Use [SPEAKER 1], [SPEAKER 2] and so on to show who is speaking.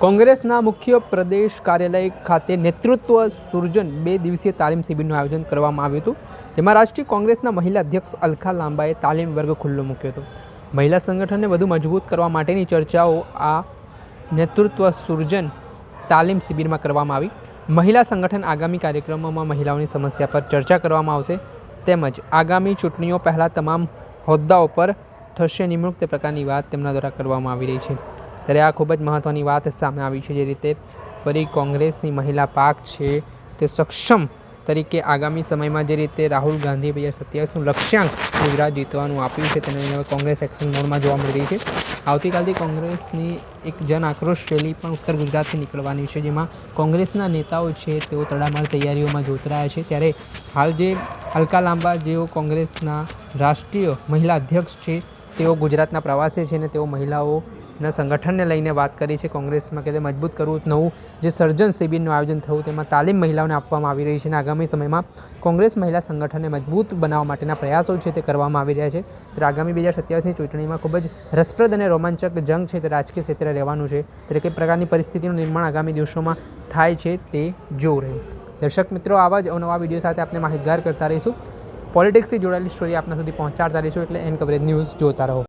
[SPEAKER 1] કોંગ્રેસના મુખ્ય પ્રદેશ કાર્યાલય ખાતે નેતૃત્વ સૃજન 2 દિવસીય તાલીમ શિબિરનું આયોજન કરવામાં આવ્યું હતું, જેમાં રાષ્ટ્રીય કોંગ્રેસના મહિલા અધ્યક્ષ અલકા લાંબાએ તાલીમ વર્ગ ખુલ્લો મૂક્યો હતો. મહિલા સંગઠનને વધુ મજબૂત કરવા માટેની ચર્ચાઓ આ નેતૃત્વ સૃજન તાલીમ શિબિરમાં કરવામાં આવી. મહિલા સંગઠન આગામી કાર્યક્રમોમાં મહિલાઓની સમસ્યા પર ચર્ચા કરવામાં આવશે, તેમજ આગામી ચૂંટણીઓ પહેલાં તમામ હોદ્દાઓ પર થશે નિમણૂક તે પ્રકારની વાત તેમના દ્વારા કરવામાં આવી રહી છે. ત્યારે આ ખૂબ જ મહત્ત્વની વાત સામે આવી છે. જે રીતે ફરી કોંગ્રેસની મહિલા પાક છે તે સક્ષમ તરીકે આગામી સમયમાં જે રીતે રાહુલ ગાંધી 2027નું લક્ષ્યાંક ગુજરાત જીતવાનું આપ્યું છે તેને લઈને કોંગ્રેસ એક્શન મોડમાં જોવા મળી રહી છે. આવતીકાલથી કોંગ્રેસની એક જન આક્રોશ રેલી પણ ઉત્તર ગુજરાતથી નીકળવાની છે, જેમાં કોંગ્રેસના નેતાઓ છે તેઓ તડામાર તૈયારીઓમાં જોતરાયા છે. ત્યારે હાલ જે અલકા લાંબા જેઓ કોંગ્રેસના રાષ્ટ્રીય મહિલા અધ્યક્ષ છે તેઓ ગુજરાતના પ્રવાસે છે અને તેઓ મહિલાઓના સંગઠનને લઈને વાત કરી છે. કોંગ્રેસમાં કે તે મજબૂત કરવું, નવું જે સર્જન શિબિરનું આયોજન થયું તેમાં તાલીમ મહિલાઓને આપવામાં આવી રહી છે અને આગામી સમયમાં કોંગ્રેસ મહિલા સંગઠનને મજબૂત બનાવવા માટેના પ્રયાસો છે તે કરવામાં આવી રહ્યા છે. ત્યારે આગામી 2027ની ચૂંટણીમાં ખૂબ જ રસપ્રદ અને રોમાંચક જંગ છે તે રાજકીય ક્ષેત્રે રહેવાનું છે. ત્યારે કઈ પ્રકારની પરિસ્થિતિનું નિર્માણ આગામી દિવસોમાં થાય છે તે જોવું રહ્યું. દર્શક મિત્રો, આવા જ અવનવા વિડીયો સાથે આપણે માહિતગાર કરતા રહીશું. પોલિટિક્સથી જોડાયેલી સ્ટોરી આપના સુધી પહોંચાડતા રહીશું, એટલે એન કવરેજ ન્યૂઝ જોતા રહો.